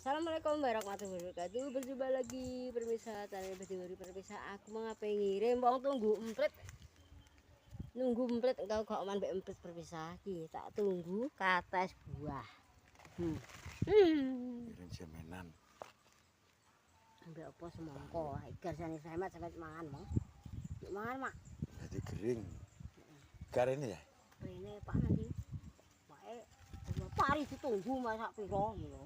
Assalamualaikum warahmatullahi wabarakatuh. Berjumpa lagi permisah channel Badiwari permisah. Aku mau ngapain ngirim wong tunggu emprit. Nunggu emprit engkau kok man mbek emprit permisah iki. Tak tunggu kates buah. Kirim semenan. Ambek apa semangka. Garsane semet sampe mangan, Mang. Yuk mangan, Mak. Jadi kering. Karene ya? Rene Pak nanti. Pake pari ditunggu masak piro ngono.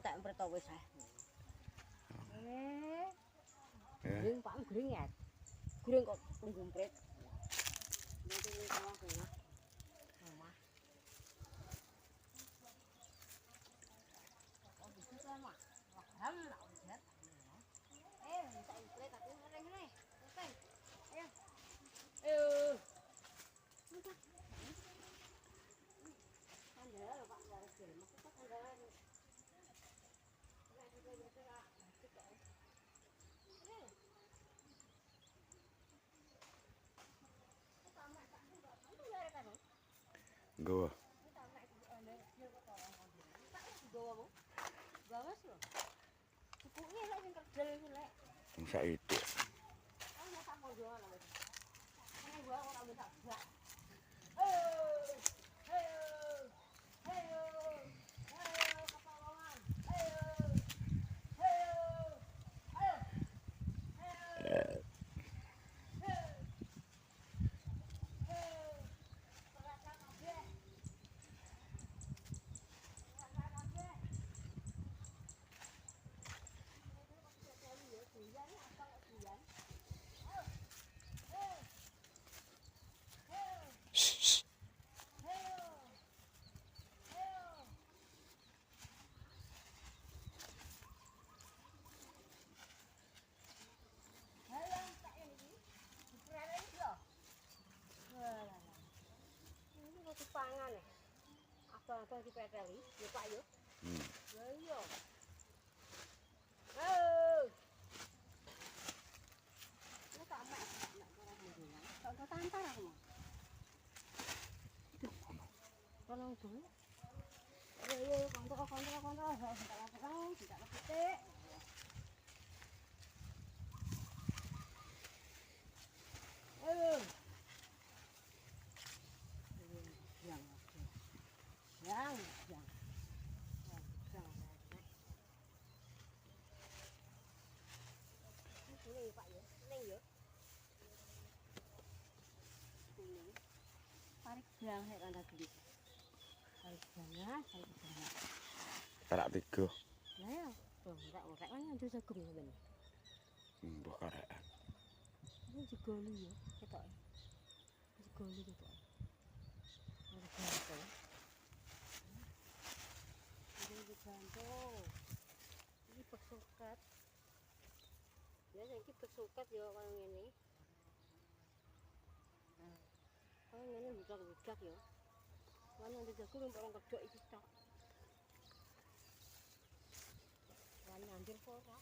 Tak emprit wis ah. Gering Pak gering ya. Gering kok tunggu emprit. Nanti ini tengah-tengah. Rumah. Oh, bisa kan, Mak? Wah, tak ujet. Minta emprit tapi ngene. Oke. Ayo. Ayo. Mudah. Kandela lho Pak, garis dhewe. Maksudnya kandela. Nggawa. Gawas lho. Cukuke lek sing kerdel iku lek. Sing saiki. Ana tak ponjoan lho. Ana gua ora bisa buat. Ayo. Ayo. Ayo. Ayo kapalongan. Ayo. Ayo. Ayo. Ayo. Pangan ya, abang-abang dipeteli, ya Pak yo. Ya iya. Ini tak mek, nak orang mendungan. Tak tantar aku mau. Tolong dulu. Ayo, kontrol. Tidak lepetik. Ayo. Yang. Ini Pak ya, ini ya. Ini. Tarik biang hek anda gede. Tarik biang. Karak 3. Lah ya, tuh rek kan nganti segem ngene. Mbah karakan. Ini jegoli ya, ketok. Jegoli ketok. Ada ganto. Ini ganto. Ini peksukat. Ya saiki peksukat ya kaya ngene. Nah, kaya ngene budak-budak ya. Lan nanti jago orang kedok iki tok. Lan nyandir ora.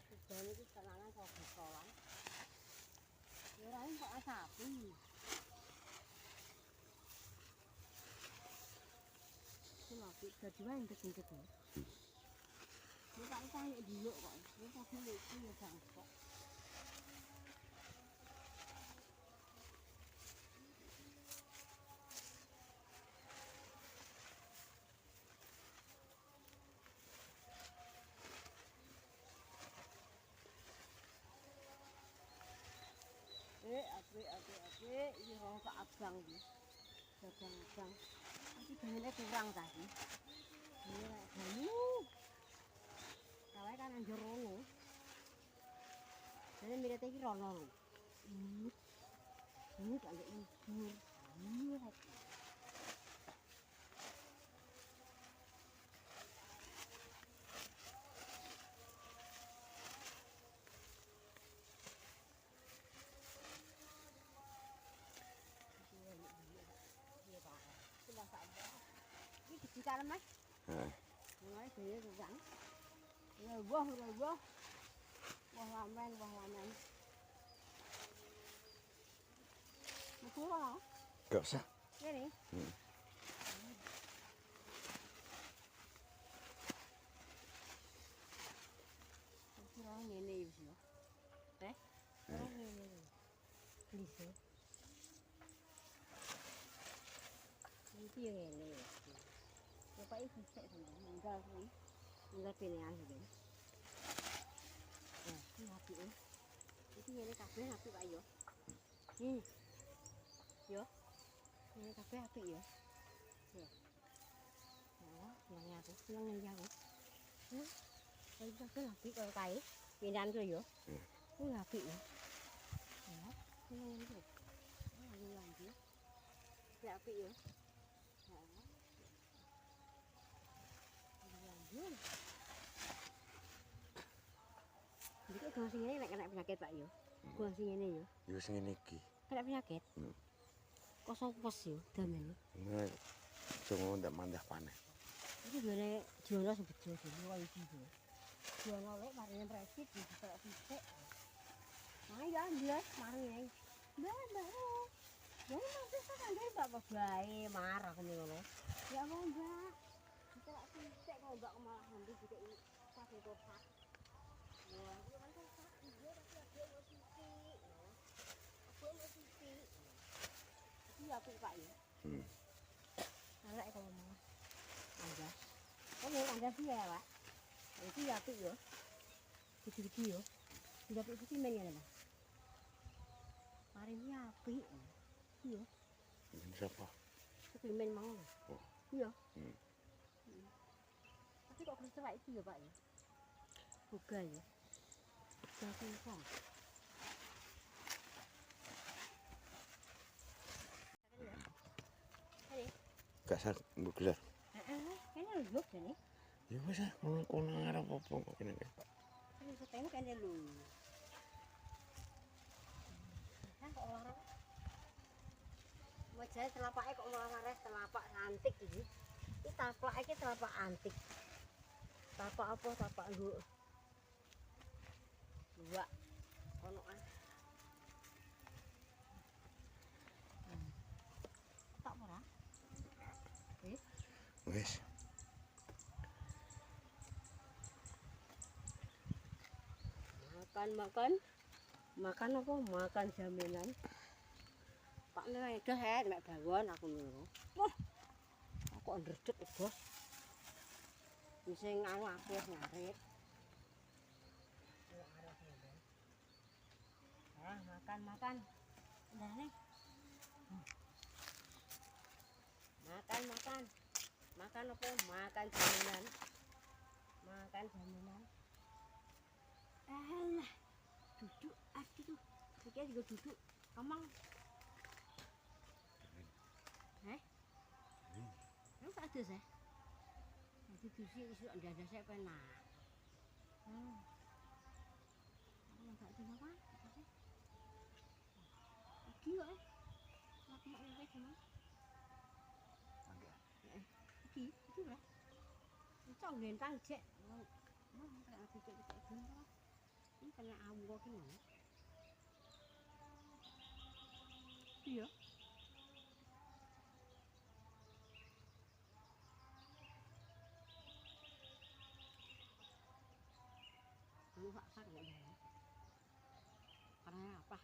Sudan iki tenanan kok bisolan. Ya ora kok sapi. Lagi dadi wae ndek-ndek. Ini tak tanya dulu kok. Ini pasti lucu ya bangkok. Apik. Ini orang ke abang iki. Abang. Iki banyune kurang tadi. Ini lek banyu. Kawe kan anjur rono. Dene mirete iki rono lho. Ini gak ada ujur. Iya. Ini di kalem Mas. Heeh. Mulai dhewe kurang. Ya wah. Wah lamen. Metu ora? Gak usah. Ini. klise. Iki yang ngene. Bapak ibu sik meninggal kuwi. Meninggal penean iki. Nah, iki apike. Iki ngene kabeh apik Pak yo. Yo. Ngene kabeh apik ya. Yo. Nah, seneng aku, seneng ya aku. Iki kabeh apik kaya kae. Penean ku yo. Kuwi apik ya. Ya, seneng iki. Ayo lanjut. Ya apik ya. Jadi kalau sing ngene nek kena penyakit Pak yo. Kalau sing ngene yo. Yo sing ngene iki. Kena penyakit. Kok sopos yo damen. Nah, jongo ndak mandah paneh. Iki jane jono sing bejo jono kaya iki. Jono lek marine presit dicetok sithik. Nah ya jelas marine. Mbak. Ya masih sakandhe Mbak bae marah ngono. Ya mau Mbak. Dicetok sithik kok Mbak malah ngambil dikek pakai kotak. Wah, itu kan kotak iya tapi ada sithik. Aku sithik. Iki apik Pak ya. Elek kok ngomong. Anjas. Kok mau anjas sih ya, Pak? Iki apik yo. Gede-gede yo. Tidak apik iki men ya, Pak. Mari iki apik. Iya. Ini siapa? Kepimen mau. Oh. Iya. Tapi kok terus terang iki ya, Pak ya. Buga ya. Buga kungkong. Gak sak bugelar. Kayaknya lho jane. Ya wis ah, kono arep apa kok kene. Ini setemu kayaknya lho. Kan kok lara. Wajahnya telapaknya kok lara telapak antik iki. Iki taplak iki telapak antik. Tapak apa? Tapak nduk. Dua. Ono ah. Tak ora? Wis. Makan apa? Makan jaminan. Pak nek dah mek bawon aku ngono. Wah. Aku ndredeg bos. Sing anu aku wis ngarit. Makan. Nah nih. Makan. Makan apa? Makan jaminan. Alah. Duduk aduh. Iki juga duduk. Kamang. Lu tak ada sih. Jadi dusi isu ada saya pernah. Aku enggak tahu apa. Iki yo aku mau ngene cuma. Iki lah. Cong lentang cek. Tak pikir gini. Ini kena ambo ki ngono. Iya. Lu sak enggak ada. Karena apa?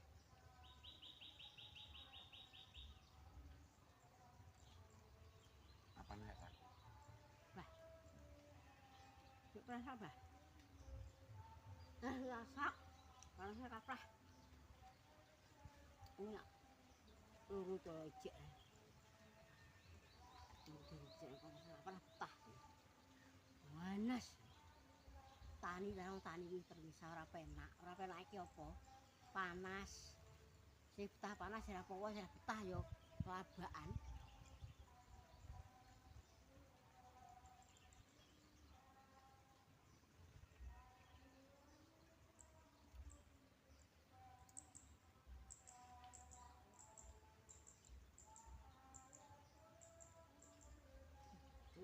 Apa nek Pak? Bah. Yuk perasa apa? Rasa. Rasa kaprah. Enggak. Luru cocek. Tah. Panas. Tani iki terpisah ora penak. Ora penak iki apa? Panas. Sing betah panas ora apa-apa, sing betah yo kelabakan.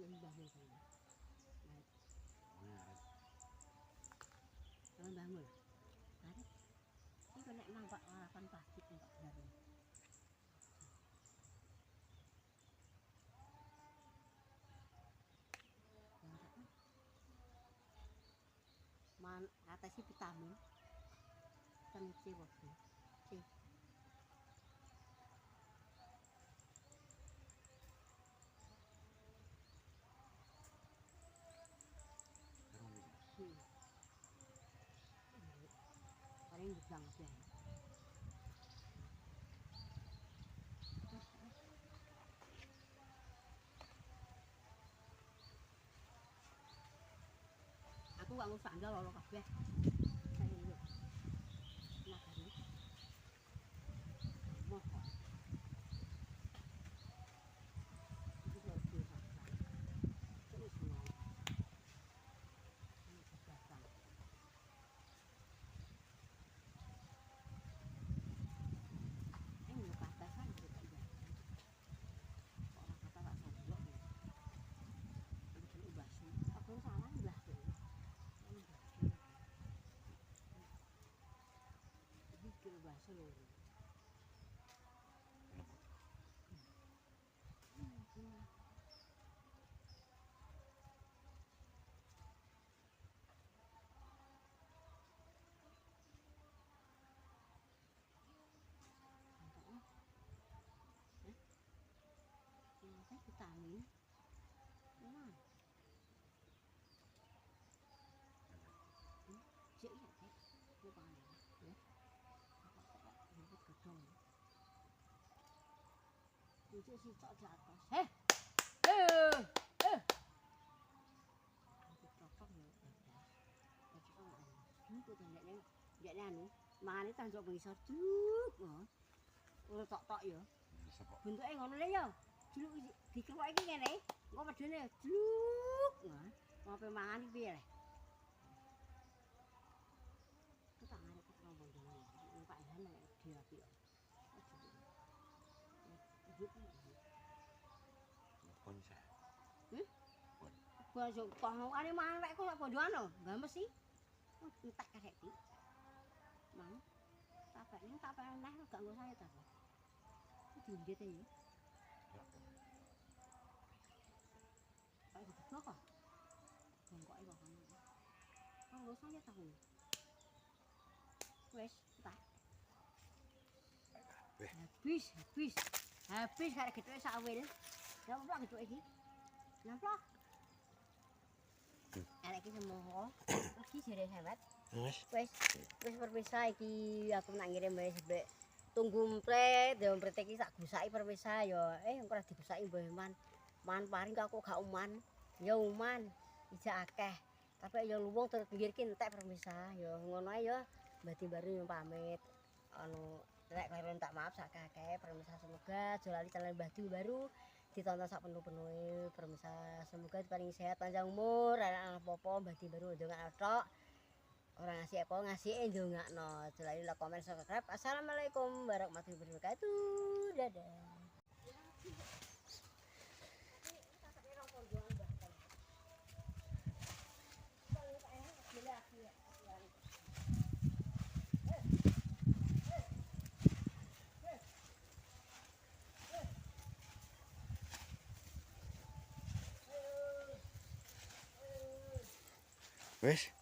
Mbahmu kan. Mbahmu. Arep. Iki nek nampak harapan plastik mbak baru. Man kata si vitamin. Kan C bos. C. gedang kabeh. Aku gak ngurus sandal lho kabeh. Saya yo. Nah, gari. Moho. Iki kok biasa. Terus mau. Ini gedang. Ini lho batasan juga ya. Orang kata tak sodok ya. Ini ubah sih. Aku salah mbah tuh. Iki ubah seluruh. Ini vitamin. Nah, cek ya cek. Lupa ya. Ya. Ribut gedong. Itu si cok di atas. Eh. Aku cocok ya. Cocok anu. Itu tuh ndekne anu, mangane tak njok ngisor juk. Ora tok-tok ya. Bentuke ngono le ya. Juluk dikeroki iki ngene. Engko medene juk. Ngopo mangan iki piye le? Ku tak ngarep rombong dhewe. Pak Ilham diapi kok. Ponsa. Baju kok ane mangan wekku sak bondoan lho. Games sih. Entek karek iki. Mang. Tapek ning tapek neh gak nggo saya ta. Dindet ya. Pak dibuka kok. Bongkoke kok ngono. Nggo saya ta ngono. Wes, tak. Habis karek getoke sak awil. Nampak getoke iki. Nampak. Arek iki semoho. Iki jere hebat. Wes perpisah iki aku nak ngirim wae sebek tunggu mpret, ya mpret iki sak gusaki perpisah ya. Engko ora digusaki mbah Man. Man paring aku gak uman. Ya uman. Ijak akeh. Tapi ya luwung terus pinggir ki entek perpisah. Ya ngono ae ya. Mbah Timbaru yang pamit. Anu nek kalian tak maaf sak akeh permisah semoga jolali channel Mbah Timbaru ditonton sak penuh-penuhe permisah semoga diparingi sehat panjang umur anak apa-apa Mbah Timbaru ndongakno tok. Orang ngasih apa ngasih ndongakno. Jolali like komen subscribe. Assalamualaikum warahmatullahi wabarakatuh. Dadah. Wes.